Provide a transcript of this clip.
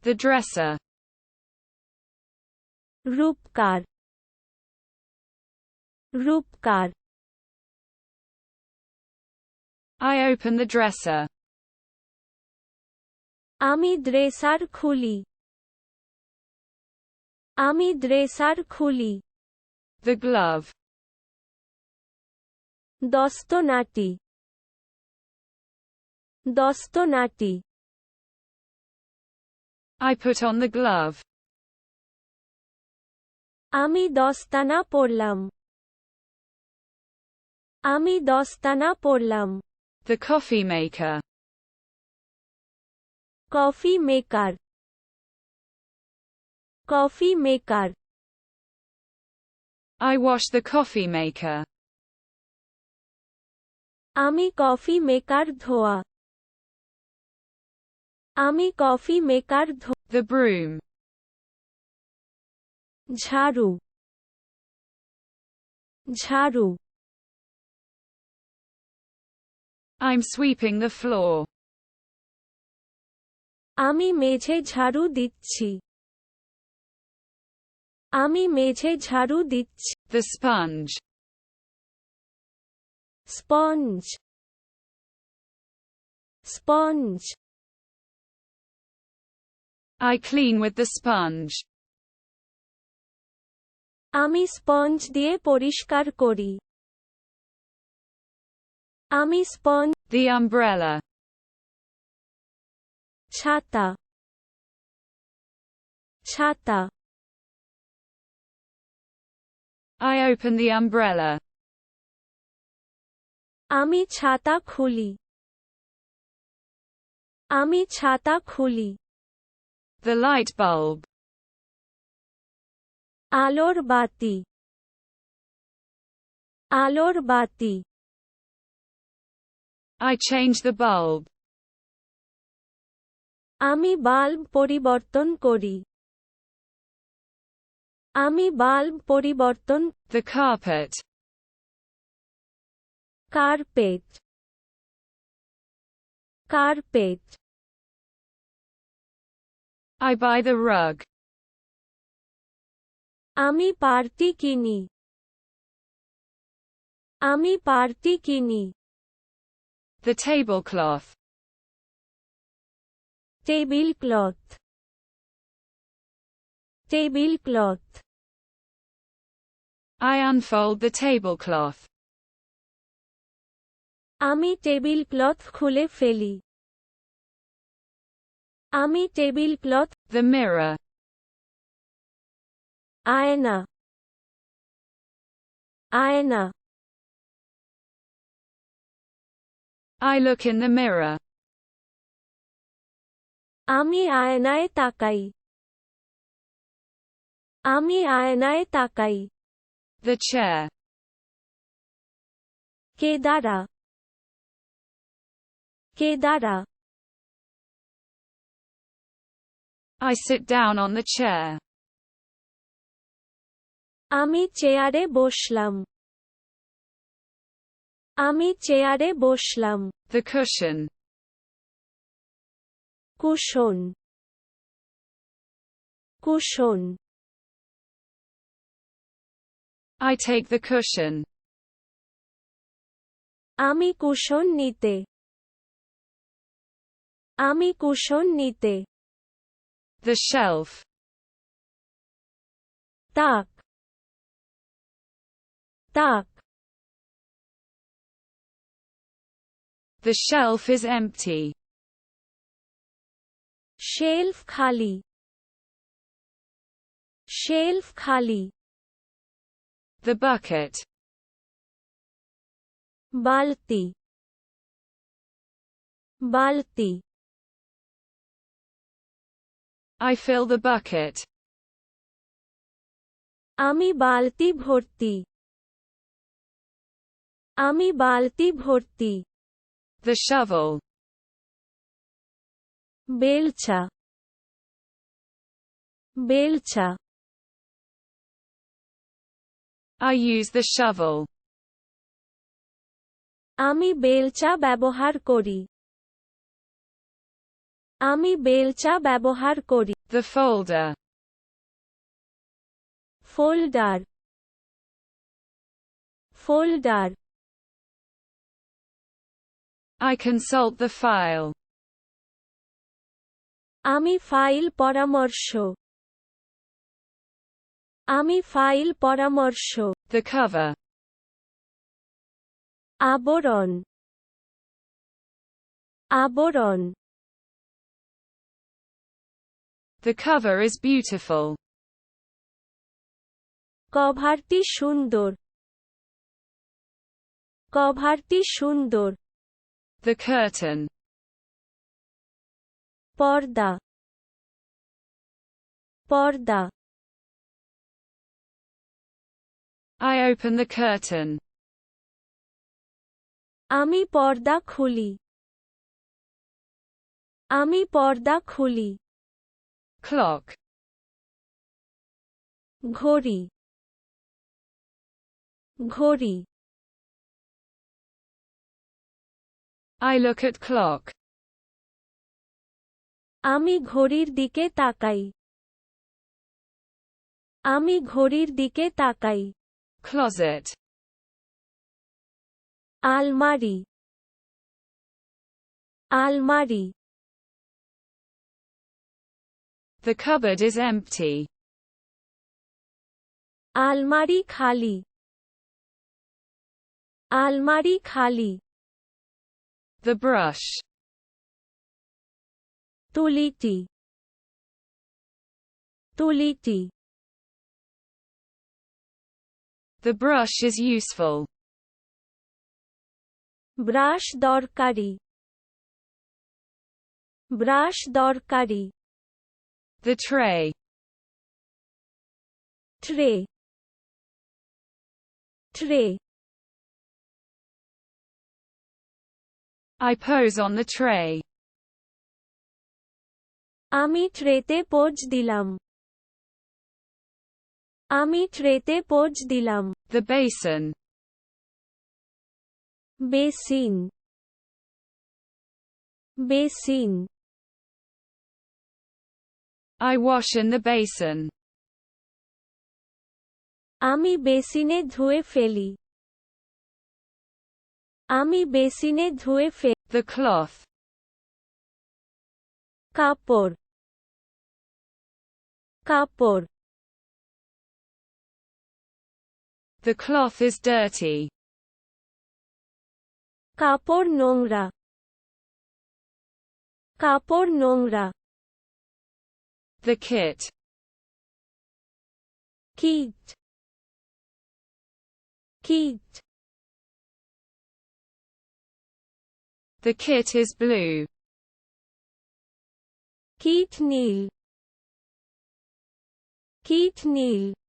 The dresser. রূপকার রূপকার I open the dresser. আমি ড্রেসার খুলি আমি ড্রেসার খুলি The glove. দস্তনাটি দস্তনাটি I put on the glove. আমি দস্তানা পরলাম আমি দস্তানা পরলাম The coffee maker. Coffee maker coffee maker I wash the coffee maker. আমি কফি মেকার ধোয়া আমি কফি মেকার The broom. ঝাড়ু ঝাড়ু I'm sweeping the floor. আমি মেঝে ঝাড়ু দিচ্ছি আমি মেঝে ঝাড়ু দিচ্ছি The sponge. Sponge sponge I clean with the sponge. আমি স্পঞ্জ দিয়ে পরিষ্কার করি আমি স্পঞ্জ The umbrella. ছাতা ছাতা I open the umbrella. আমি ছাতা খুলি আমি ছাতা খুলি The light bulb. আলোর বাতি আলোর বাতি I change the bulb. আমি বাল্ব পরিবর্তন করি আমি বাল্ব পরিবর্তন The carpet. Carpet carpet I buy the rug. আমি পার্টি কিনি আমি পার্টি কিনি The tablecloth. Table cloth table cloth I unfold the tablecloth. আমি টেবিল ক্লথ খুলে ফেলি আমি টেবিল ক্লথ The mirror. আয়না আয়না I look in the mirror. আমি আয়নায় তাকাই আমি আয়নায় তাকাই The chair. Kedara Kedara I sit down on the chair. আমি চেয়ারে বসলাম আমি চেয়ারে বসলাম The cushion. Cushion cushion I take the cushion. আমি কুশন নিতে আমি কুশন নিতে The shelf. তাক তাক The shelf is empty. Shelf খালি শেলফ খালি The bucket. বালতি বালতি I fill the bucket. আমি বালতি ভর্তি আমি বালতি ভর্তি The shovel. বেলচা বেলচা I use the shovel. আমি বেলচা ব্যবহার করি আমি বেলচা ব্যবহার করি। The folder. Folder, folder. I consult the file. আমি ফাইল পরামর্শ, আমি ফাইল পরামর্শ। The cover. আবরণ, আবরণ। The cover is beautiful. কভারটি সুন্দর, কভারটি সুন্দর। The curtain. পর্দা, পর্দা। I open the curtain. আমি পর্দা খুলি, আমি পর্দা খুলি। Clock. ঘড়ি, ঘড়ি। I look at clock. আমি ঘড়ির দিকে তাকাই, আমি ঘড়ির দিকে তাকাই। Closet. আলমারি, আলমারি। The cupboard is empty. আলমারি খালি, আলমারি খালি। The brush. তুলিটি, তুলিটি। The brush is useful. Brush দরকারি, ব্রাশ দরকারি। The tray. Tray, tray. I pose on the tray. আমি ট্রেতে পোজ দিলাম, আমি ট্রেতে পোজ দিলাম। The basin. Basin, basin. I wash in the basin. আমি বেসিনে ধুয়ে ফেলি, আমি বেসিনে ধুয়ে ফেলি। The cloth. কাপড়, কাপড়। The cloth is dirty. কাপড় নোংরা, কাপড় নোংরা। The kit. Kit, kit. The kit is blue. Kit নীল, কিট নীল।